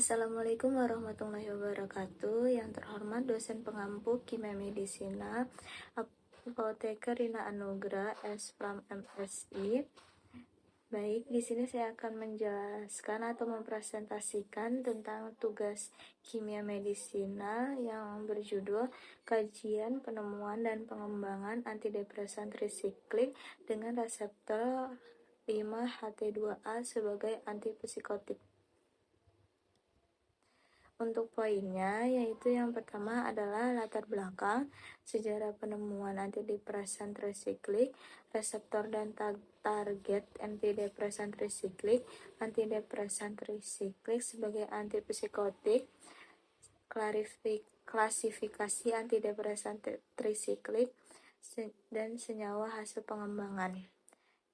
Assalamualaikum warahmatullahi wabarakatuh. Yang terhormat dosen pengampu kimia medisina, Apoteker Rina Anugrah, S.Pram MSI. Baik, di sini saya akan menjelaskan atau mempresentasikan tentang tugas kimia medisina yang berjudul Kajian, Penemuan, dan Pengembangan Antidepresan Trisiklik dengan reseptor 5-HT2A sebagai antipsikotik. Untuk poinnya, yaitu yang pertama adalah latar belakang, sejarah penemuan antidepresan trisiklik, reseptor dan target antidepresan trisiklik sebagai antipsikotik, klasifikasi antidepresan trisiklik, dan senyawa hasil pengembangan.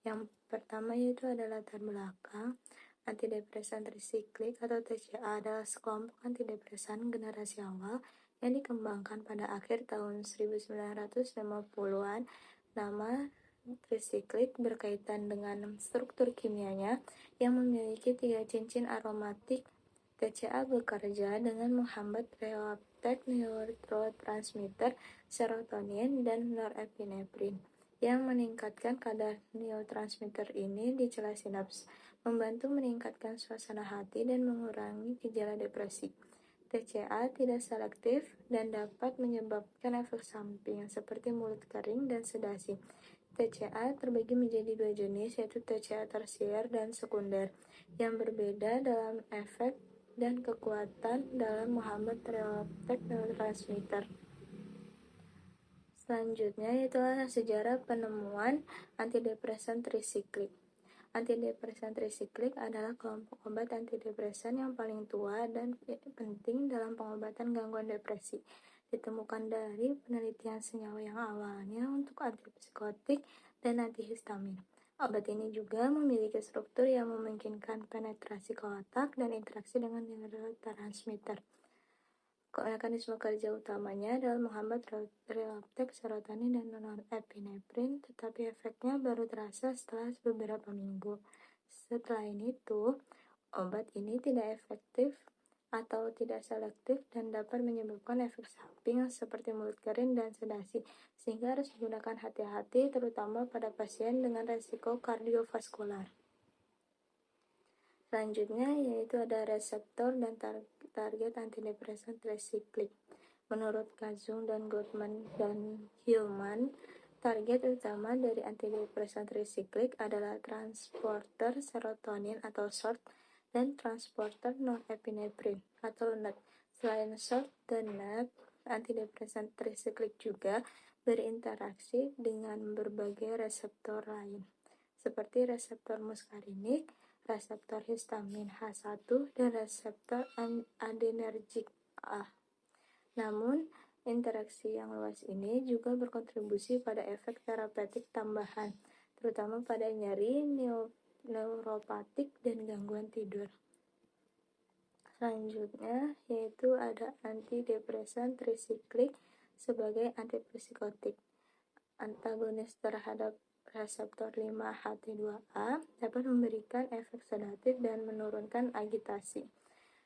Yang pertama yaitu adalah latar belakang. Antidepresan trisiklik atau TCA adalah sekelompok antidepresan generasi awal yang dikembangkan pada akhir tahun 1950-an. Nama trisiklik berkaitan dengan struktur kimianya yang memiliki 3 cincin aromatik. TCA bekerja dengan menghambat reuptake neurotransmitter serotonin dan norepinefrin yang meningkatkan kadar neurotransmitter ini di celah sinaps, membantu meningkatkan suasana hati dan mengurangi gejala depresi. TCA tidak selektif dan dapat menyebabkan efek samping seperti mulut kering dan sedasi. TCA terbagi menjadi 2 jenis, yaitu TCA tersier dan sekunder, yang berbeda dalam efek dan kekuatan dalam menghambat reuptake neurotransmitter. Selanjutnya yaitu sejarah penemuan antidepresan trisiklik. Antidepresan trisiklik adalah kelompok obat antidepresan yang paling tua dan penting dalam pengobatan gangguan depresi. Ditemukan dari penelitian senyawa yang awalnya untuk antipsikotik dan antihistamin. Obat ini juga memiliki struktur yang memungkinkan penetrasi ke otak dan interaksi dengan neurotransmitter. Mekanisme kerja utamanya adalah menghambat reuptake serotonin dan norepinefrin, tetapi efeknya baru terasa setelah beberapa minggu. Setelah itu, obat ini tidak efektif atau tidak selektif dan dapat menyebabkan efek samping seperti mulut kering dan sedasi, sehingga harus digunakan hati-hati terutama pada pasien dengan resiko kardiovaskular. Selanjutnya yaitu ada reseptor dan target antidepresan trisiklik. Menurut Kazung dan Gottman dan Hillman, target utama dari antidepresan trisiklik adalah transporter serotonin atau SORT dan transporter norepinefrin atau NET. Selain SORT dan NET, antidepresan trisiklik juga berinteraksi dengan berbagai reseptor lain, seperti reseptor muskarinik, reseptor histamin H1, dan reseptor adrenergik A. Namun, interaksi yang luas ini juga berkontribusi pada efek terapeutik tambahan, terutama pada nyeri, neuropatik, dan gangguan tidur. Selanjutnya, yaitu ada antidepresan trisiklik sebagai antipsikotik. Antagonis terhadap reseptor 5-HT2A dapat memberikan efek sedatif dan menurunkan agitasi.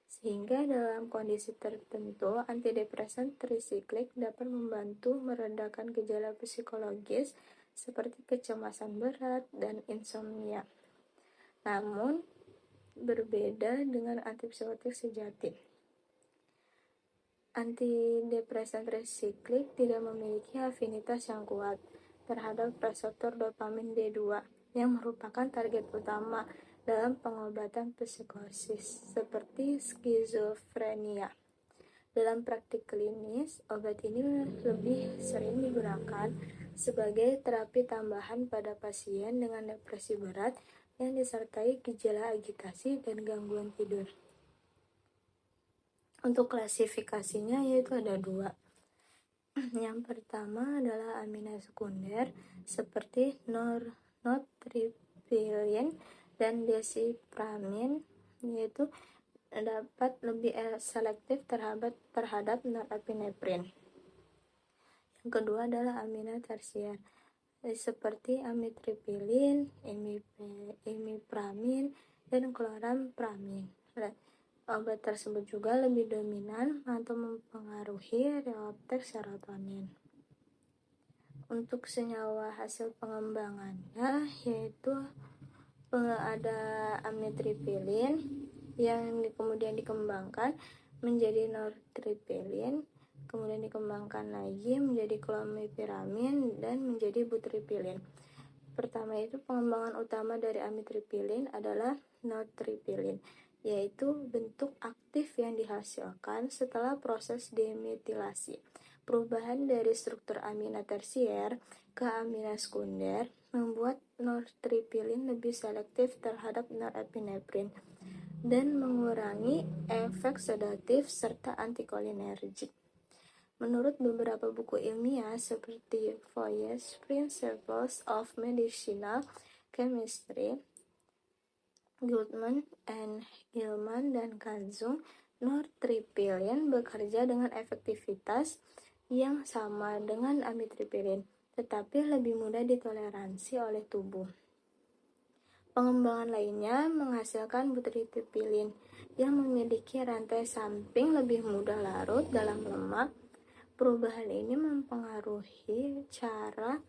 Sehingga dalam kondisi tertentu, antidepresan trisiklik dapat membantu meredakan gejala psikologis seperti kecemasan berat dan insomnia. Namun, berbeda dengan antipsikotik sejati. Antidepresan trisiklik tidak memiliki afinitas yang kuat terhadap reseptor dopamin D2 yang merupakan target utama dalam pengobatan psikosis seperti skizofrenia. Dalam praktik klinis, obat ini lebih sering digunakan sebagai terapi tambahan pada pasien dengan depresi berat yang disertai gejala agitasi dan gangguan tidur. Untuk klasifikasinya yaitu ada 2. Yang pertama adalah amina sekunder seperti nortriptilin dan desipramin, yaitu dapat lebih selektif terhadap norepinefrin. Yang kedua adalah amina tersier seperti amitriptilin, imipramin, dan klorampramin. Obat tersebut juga lebih dominan atau mempengaruhi reoptek serotonin. Untuk senyawa hasil pengembangannya yaitu ada amitriptilin yang kemudian dikembangkan menjadi nortriptilin, kemudian dikembangkan lagi menjadi clomipiramin dan menjadi butriptilin. Pertama itu pengembangan utama dari amitriptilin adalah nortriptilin, yaitu bentuk aktif yang dihasilkan setelah proses demetilasi. Perubahan dari struktur amina tersier ke amina sekunder membuat nortriptilin lebih selektif terhadap norepinefrin dan mengurangi efek sedatif serta antikolinergik. Menurut beberapa buku ilmiah seperti Voyage Principles of Medicinal Chemistry, Goodman and Gilman dan Kazung, nortriptilin bekerja dengan efektivitas yang sama dengan amitriptilin, tetapi lebih mudah ditoleransi oleh tubuh. Pengembangan lainnya menghasilkan butriptilin yang memiliki rantai samping lebih mudah larut dalam lemak. Perubahan ini mempengaruhi cara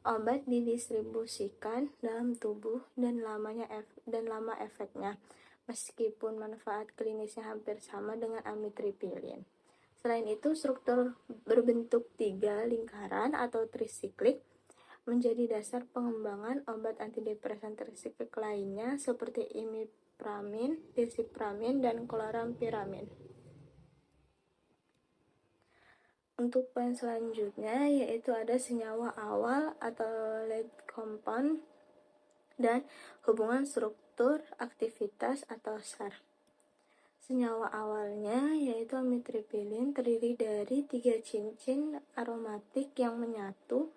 obat didistribusikan dalam tubuh dan lama efeknya, meskipun manfaat klinisnya hampir sama dengan amitriptilin. Selain itu, struktur berbentuk 3 lingkaran atau trisiklik menjadi dasar pengembangan obat antidepresan trisiklik lainnya seperti imipramin, disipramin, dan klorampiramin. Untuk poin selanjutnya yaitu ada senyawa awal atau lead compound dan hubungan struktur aktivitas atau SAR. Senyawa awalnya yaitu amitriptilin terdiri dari 3 cincin aromatik yang menyatu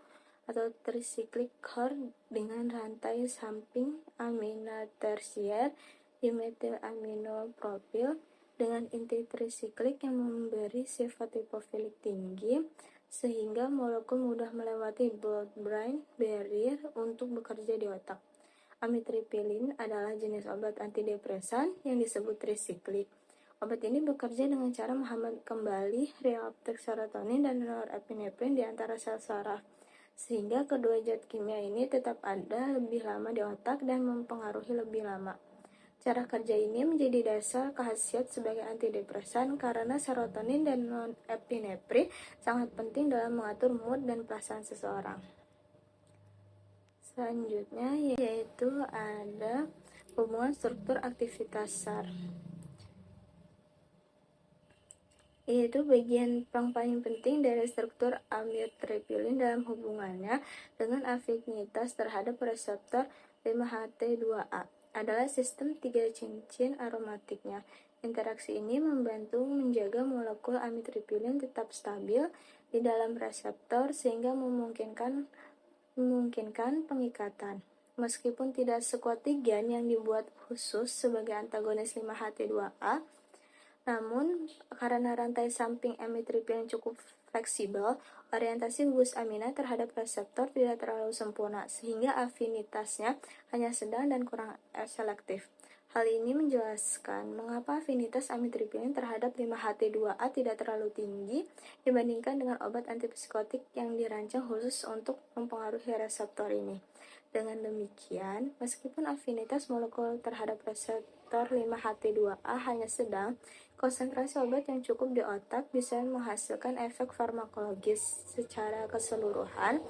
atau tricyclic core dengan rantai samping amina tersier dimetilaminopropil dengan inti trisiklik yang memberi sifat lipofilik tinggi sehingga molekul mudah melewati blood-brain barrier untuk bekerja di otak. Amitriptilin adalah jenis obat antidepresan yang disebut trisiklik. Obat ini bekerja dengan cara menghambat kembali reuptake serotonin dan norepinefrin di antara sel saraf, sehingga kedua zat kimia ini tetap ada lebih lama di otak dan mempengaruhi lebih lama. Cara kerja ini menjadi dasar khasiat sebagai antidepresan karena serotonin dan norepinefrin sangat penting dalam mengatur mood dan perasaan seseorang. Selanjutnya yaitu ada hubungan struktur aktivitas SAR, yaitu bagian yang paling penting dari struktur amitriptilin dalam hubungannya dengan afinitas terhadap reseptor 5-HT2A adalah sistem 3 cincin aromatiknya. Interaksi ini membantu menjaga molekul amitriptilin tetap stabil di dalam reseptor sehingga memungkinkan pengikatan. Meskipun tidak sekuat ligand yang dibuat khusus sebagai antagonis 5-HT2A, namun karena rantai samping amitriptilin cukup fleksibel, orientasi gugus amina terhadap reseptor tidak terlalu sempurna, sehingga afinitasnya hanya sedang dan kurang selektif. Hal ini menjelaskan mengapa afinitas amitriptilin terhadap 5-HT2A tidak terlalu tinggi dibandingkan dengan obat antipsikotik yang dirancang khusus untuk mempengaruhi reseptor ini. Dengan demikian, meskipun afinitas molekul terhadap reseptor 5-HT2A hanya sedang, konsentrasi obat yang cukup di otak bisa menghasilkan efek farmakologis secara keseluruhan.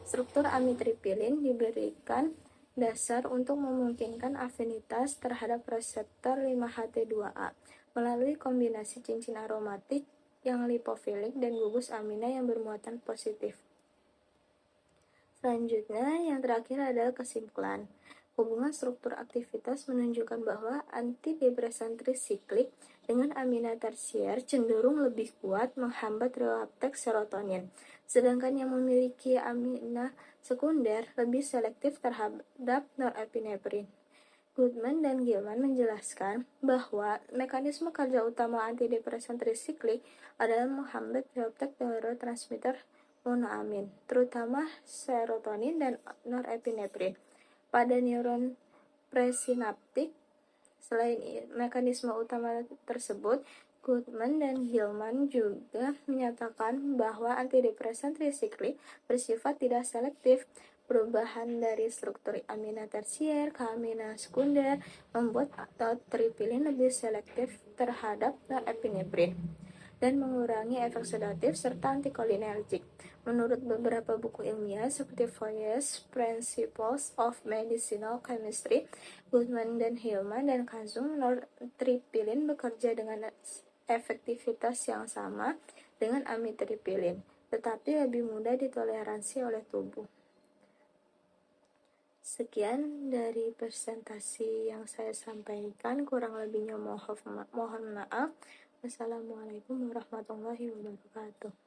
Struktur amitriptilin diberikan dasar untuk memungkinkan afinitas terhadap reseptor 5-HT2A melalui kombinasi cincin aromatik yang lipofilik dan gugus amina yang bermuatan positif. Selanjutnya, yang terakhir adalah kesimpulan. Hubungan struktur aktivitas menunjukkan bahwa antidepresan trisiklik dengan amina tersier cenderung lebih kuat menghambat reuptake serotonin, sedangkan yang memiliki amina sekunder lebih selektif terhadap norepinefrin. Goodman dan Gilman menjelaskan bahwa mekanisme kerja utama antidepresan trisiklik adalah menghambat reuptake neurotransmitter monoamin, terutama serotonin dan norepinefrin, pada neuron presinaptik Selain mekanisme utama tersebut, Goodman dan Hillman juga menyatakan bahwa antidepresan trisiklik bersifat tidak selektif. Perubahan dari struktur amina tersier ke amina sekunder membuat tripilin lebih selektif terhadap norepinefrin dan mengurangi efek sedatif serta antikolinergik. Menurut beberapa buku ilmiah seperti Voyage Principles of Medicinal Chemistry, Goodman dan Hillman dan Kazum, nortripilin bekerja dengan efektivitas yang sama dengan amitriptilin, tetapi lebih mudah ditoleransi oleh tubuh. Sekian dari presentasi yang saya sampaikan, kurang lebihnya mohon maaf. Wassalamualaikum warahmatullahi wabarakatuh.